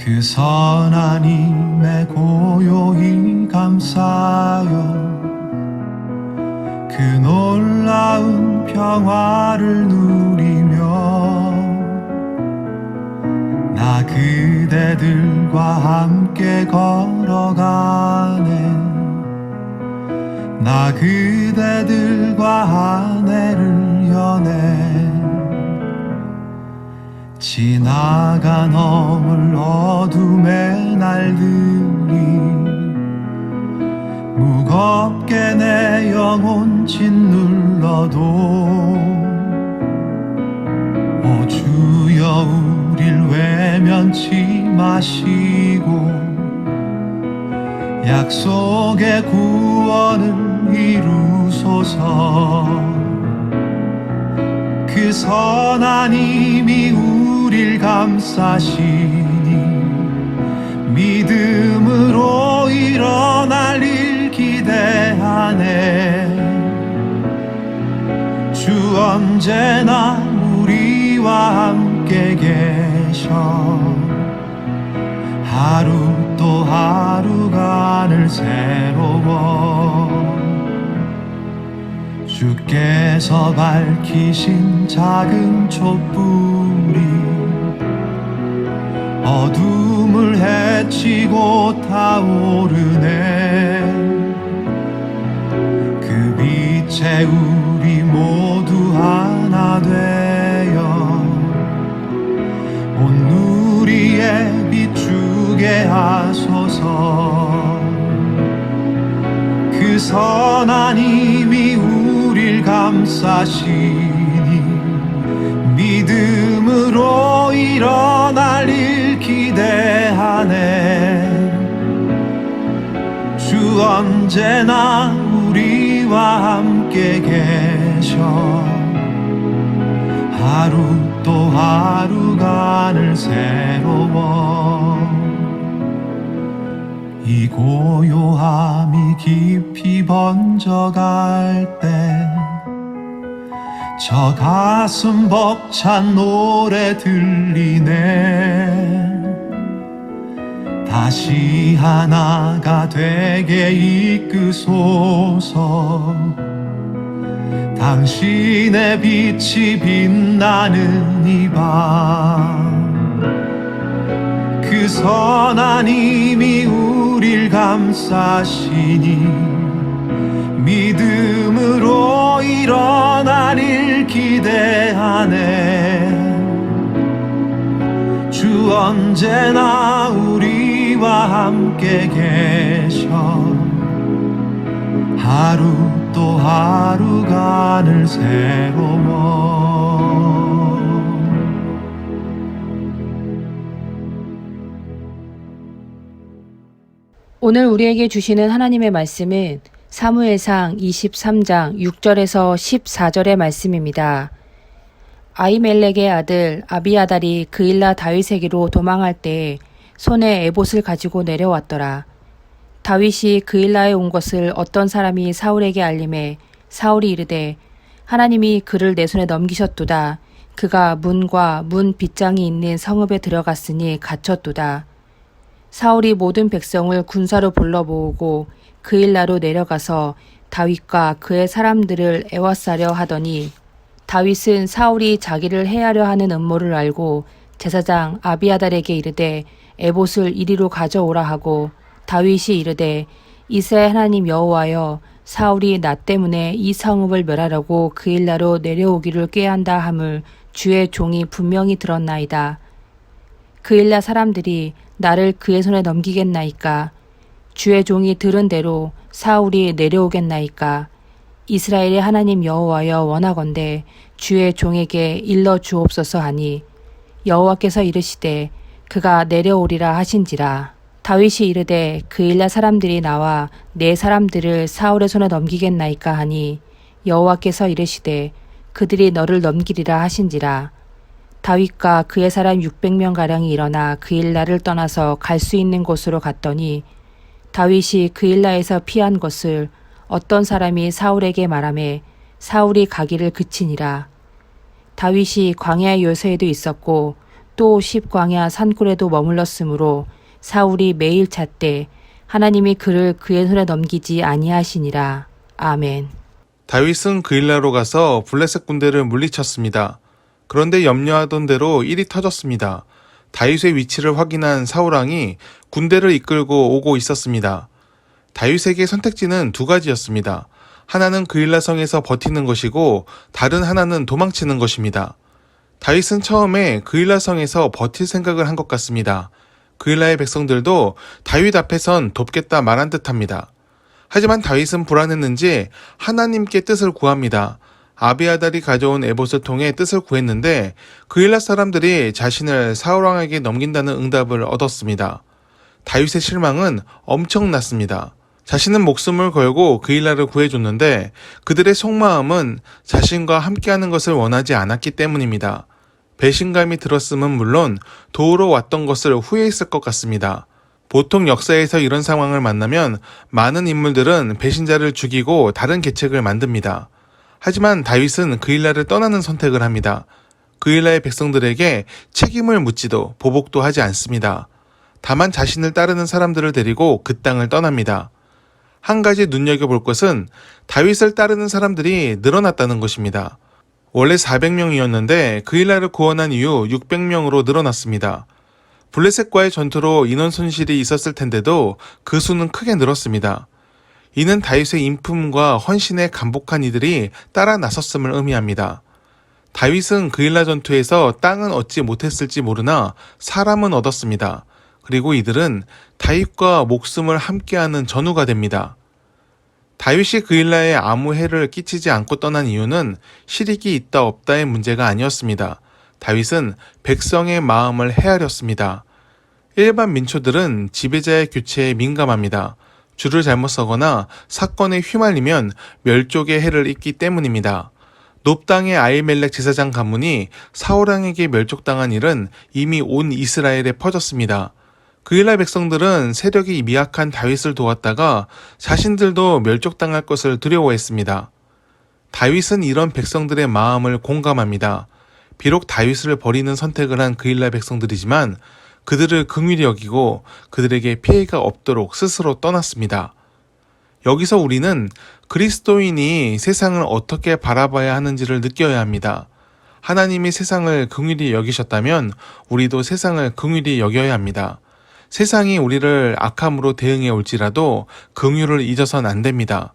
그 선한 힘에 고요히 감사여 그 놀라운 평화를 누리며 나 그대들과 함께 걸어가네. 나 그대들과 하늘을 여네. 지나가 넘을 어둠의 날들이 무겁게 내 영혼 짓눌러도 오 주여 우릴 외면치 마시고 약속의 구원을 이루소서. 그 선한 힘이 우릴 감싸시니 믿음으로 일어날 일 기대하네. 주 언제나 우리와 함께 계셔. 하루 또 하루가 늘 새로워. 주께서 밝히신 작은 촛불이 어둠을 헤치고 타오르네. 그 빛에 우리 모두 하나 되어 온 누리에 비추게 하소서. 그 선한 힘이 우릴 감싸시니 믿음으로 일어날 일 기대하네. 주 언제나 우리와 함께 계셔. 하루 또 하루가 늘 새로워. 이 고요함이 깊이 번져갈 때 저 가슴 벅찬 노래 들리네. 다시 하나가 되게 이끄소서. 당신의 빛이 빛나는 이 밤 그 선한 힘이 우릴 감싸시니 믿음으로 일어날 일 기대하네. 주 언제나 우리와 함께 계셔. 하루 또 하루가 늘 새로워. 오늘 우리에게 주시는 하나님의 말씀은 사무엘상 23장 6절에서 14절의 말씀입니다. 아히멜렉의 아들 아비아달이 그일라 다윗에게로 도망할 때 손에 에봇을 가지고 내려왔더라. 다윗이 그일라에 온 것을 어떤 사람이 사울에게 알림해 사울이 이르되 하나님이 그를 내 손에 넘기셨도다. 그가 문과 문 빗장이 있는 성읍에 들어갔으니 갇혔도다. 사울이 모든 백성을 군사로 불러 모으고 그일라로 내려가서 다윗과 그의 사람들을 애워싸려 하더니 다윗은 사울이 자기를 해하려 하는 음모를 알고 제사장 아비아달에게 이르되 에봇을 이리로 가져오라 하고 다윗이 이르되 이스라엘 하나님 여호와여 사울이 나 때문에 이 성읍을 멸하려고 그일라로 내려오기를 꾀한다 함을 주의 종이 분명히 들었나이다. 그일라 사람들이 나를 그의 손에 넘기겠나이까? 주의 종이 들은 대로 사울이 내려오겠나이까? 이스라엘의 하나님 여호와여 원하건대 주의 종에게 일러 주옵소서 하니 여호와께서 이르시되 그가 내려오리라 하신지라. 다윗이 이르되 그일라 사람들이 나와 내 사람들을 사울의 손에 넘기겠나이까 하니 여호와께서 이르시되 그들이 너를 넘기리라 하신지라. 다윗과 그의 사람 600명가량이 일어나 그일라를 떠나서 갈 수 있는 곳으로 갔더니 다윗이 그일라에서 피한 것을 어떤 사람이 사울에게 말하매 사울이 가기를 그치니라. 다윗이 광야 요새에도 있었고 또 십광야 산굴에도 머물렀으므로 사울이 매일 찾되 하나님이 그를 그의 손에 넘기지 아니하시니라. 아멘. 다윗은 그일라로 가서 블레셋 군대를 물리쳤습니다. 그런데 염려하던 대로 일이 터졌습니다. 다윗의 위치를 확인한 사울왕이 군대를 이끌고 오고 있었습니다. 다윗에게 선택지는 두 가지였습니다. 하나는 그일라 성에서 버티는 것이고 다른 하나는 도망치는 것입니다. 다윗은 처음에 그일라 성에서 버틸 생각을 한 것 같습니다. 그일라의 백성들도 다윗 앞에선 돕겠다 말한 듯합니다. 하지만 다윗은 불안했는지 하나님께 뜻을 구합니다. 아비아달이 가져온 에봇을 통해 뜻을 구했는데 그일라 사람들이 자신을 사울왕에게 넘긴다는 응답을 얻었습니다. 다윗의 실망은 엄청났습니다. 자신은 목숨을 걸고 그일라를 구해줬는데 그들의 속마음은 자신과 함께하는 것을 원하지 않았기 때문입니다. 배신감이 들었음은 물론 도우러 왔던 것을 후회했을 것 같습니다. 보통 역사에서 이런 상황을 만나면 많은 인물들은 배신자를 죽이고 다른 계책을 만듭니다. 하지만 다윗은 그일라를 떠나는 선택을 합니다. 그일라의 백성들에게 책임을 묻지도 보복도 하지 않습니다. 다만 자신을 따르는 사람들을 데리고 그 땅을 떠납니다. 한 가지 눈여겨볼 것은 다윗을 따르는 사람들이 늘어났다는 것입니다. 원래 400명이었는데 그일라를 구원한 이후 600명으로 늘어났습니다. 블레셋과의 전투로 인원 손실이 있었을 텐데도 그 수는 크게 늘었습니다. 이는 다윗의 인품과 헌신에 감복한 이들이 따라 나섰음을 의미합니다. 다윗은 그일라 전투에서 땅은 얻지 못했을지 모르나 사람은 얻었습니다. 그리고 이들은 다윗과 목숨을 함께하는 전우가 됩니다. 다윗이 그일라에 아무 해를 끼치지 않고 떠난 이유는 실익이 있다 없다의 문제가 아니었습니다. 다윗은 백성의 마음을 헤아렸습니다. 일반 민초들은 지배자의 교체에 민감합니다. 줄을 잘못 서거나 사건에 휘말리면 멸족의 해를 입기 때문입니다. 놉당의 아히멜렉 제사장 가문이 사울왕에게 멸족당한 일은 이미 온 이스라엘에 퍼졌습니다. 그일라 백성들은 세력이 미약한 다윗을 도왔다가 자신들도 멸족당할 것을 두려워했습니다. 다윗은 이런 백성들의 마음을 공감합니다. 비록 다윗을 버리는 선택을 한 그일라 백성들이지만 그들을 긍휼히 여기고 그들에게 피해가 없도록 스스로 떠났습니다. 여기서 우리는 그리스도인이 세상을 어떻게 바라봐야 하는지를 느껴야 합니다. 하나님이 세상을 긍휼히 여기셨다면 우리도 세상을 긍휼히 여겨야 합니다. 세상이 우리를 악함으로 대응해 올지라도 긍휼을 잊어선 안 됩니다.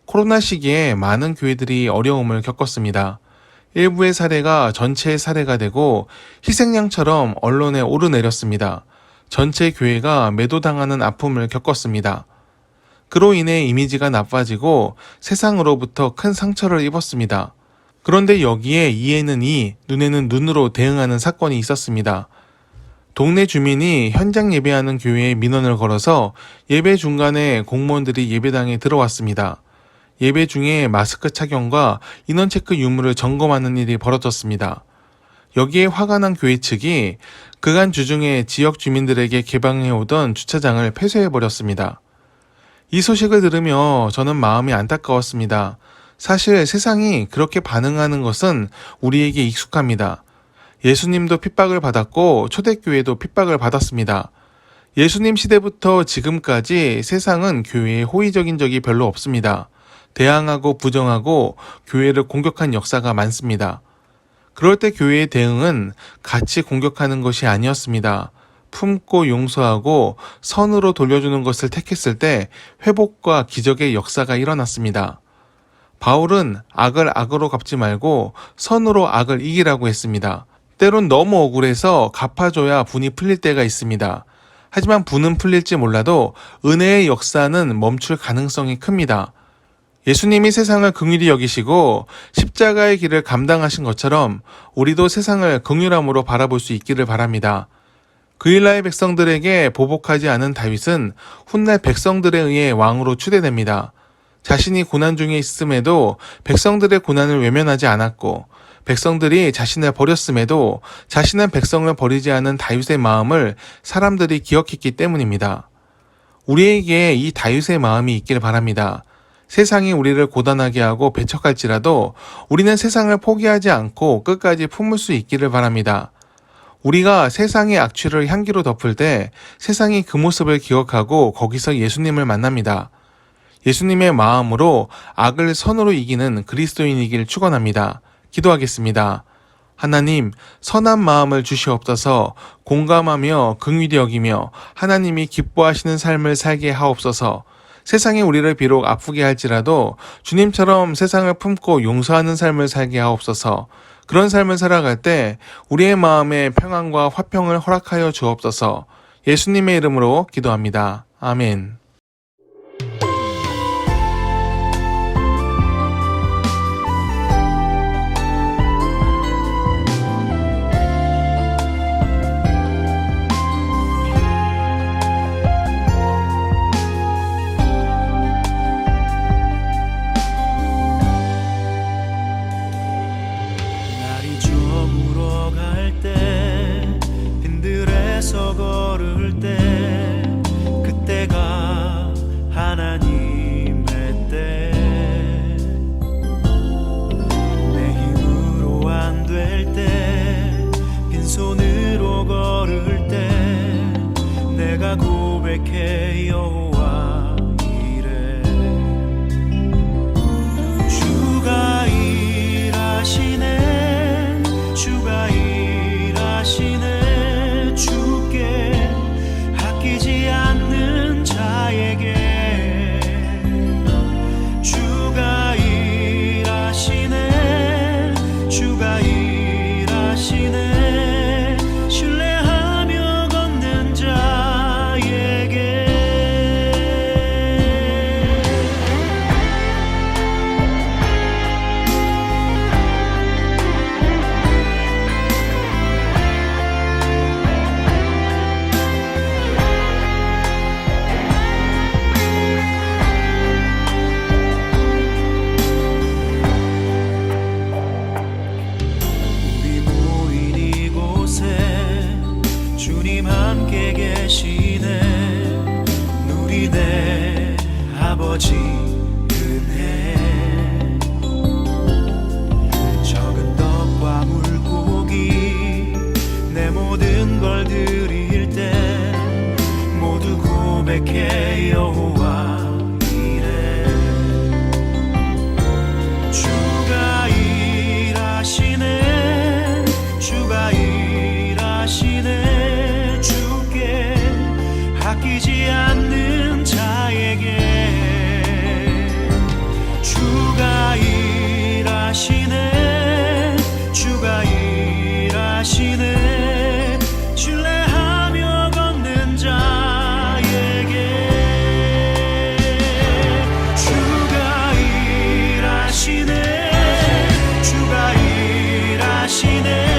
코로나 시기에 많은 교회들이 어려움을 겪었습니다. 일부의 사례가 전체의 사례가 되고 희생양처럼 언론에 오르내렸습니다. 전체 교회가 매도당하는 아픔을 겪었습니다. 그로 인해 이미지가 나빠지고 세상으로부터 큰 상처를 입었습니다. 그런데 여기에 이에는 이, 눈에는 눈으로 대응하는 사건이 있었습니다. 동네 주민이 현장 예배하는 교회에 민원을 걸어서 예배 중간에 공무원들이 예배당에 들어왔습니다. 예배 중에 마스크 착용과 인원 체크 유무를 점검하는 일이 벌어졌습니다. 여기에 화가 난 교회 측이 그간 주중에 지역 주민들에게 개방해오던 주차장을 폐쇄해버렸습니다. 이 소식을 들으며 저는 마음이 안타까웠습니다. 사실 세상이 그렇게 반응하는 것은 우리에게 익숙합니다. 예수님도 핍박을 받았고 초대교회도 핍박을 받았습니다. 예수님 시대부터 지금까지 세상은 교회에 호의적인 적이 별로 없습니다. 대항하고 부정하고 교회를 공격한 역사가 많습니다. 그럴 때 교회의 대응은 같이 공격하는 것이 아니었습니다. 품고 용서하고 선으로 돌려주는 것을 택했을 때 회복과 기적의 역사가 일어났습니다. 바울은 악을 악으로 갚지 말고 선으로 악을 이기라고 했습니다. 때론 너무 억울해서 갚아줘야 분이 풀릴 때가 있습니다. 하지만 분은 풀릴지 몰라도 은혜의 역사는 멈출 가능성이 큽니다. 예수님이 세상을 긍휼히 여기시고 십자가의 길을 감당하신 것처럼 우리도 세상을 긍휼함으로 바라볼 수 있기를 바랍니다. 그일라의 백성들에게 보복하지 않은 다윗은 훗날 백성들에 의해 왕으로 추대됩니다. 자신이 고난 중에 있음에도 백성들의 고난을 외면하지 않았고 백성들이 자신을 버렸음에도 자신은 백성을 버리지 않은 다윗의 마음을 사람들이 기억했기 때문입니다. 우리에게 이 다윗의 마음이 있길 바랍니다. 세상이 우리를 고단하게 하고 배척할지라도 우리는 세상을 포기하지 않고 끝까지 품을 수 있기를 바랍니다. 우리가 세상의 악취를 향기로 덮을 때 세상이 그 모습을 기억하고 거기서 예수님을 만납니다. 예수님의 마음으로 악을 선으로 이기는 그리스도인이길 축원합니다. 기도하겠습니다. 하나님, 선한 마음을 주시옵소서. 공감하며 긍휼히 여기며 하나님이 기뻐하시는 삶을 살게 하옵소서. 세상이 우리를 비록 아프게 할지라도 주님처럼 세상을 품고 용서하는 삶을 살게 하옵소서. 그런 삶을 살아갈 때 우리의 마음에 평안과 화평을 허락하여 주옵소서. 예수님의 이름으로 기도합니다. 아멘. 날이 저물어갈 때 빈들에서 걸을 때 그때가 하나님의 때 내 힘으로 안 될 때 빈손으로 걸을 때 내가 고백해 여호와 이래 주가 일하시네 주가 일하시네 주께 아끼지 않는 자에게 주가 일하시네 주가 일하시네 신뢰하며 걷는 자에게 우리 모인 이곳에 주님 함께 계시네 누리네 아버지 은혜 적은 떡과 물고기 내 모든 걸 드릴 때 모두 고백해 여호와 이래 주가 일하시네 주가 일하시네 주께 아끼지 않는 자에게 주가 일하시네 주가 일하시네 신뢰하며 걷는 자에게 주가 일하시네 주가 일하시네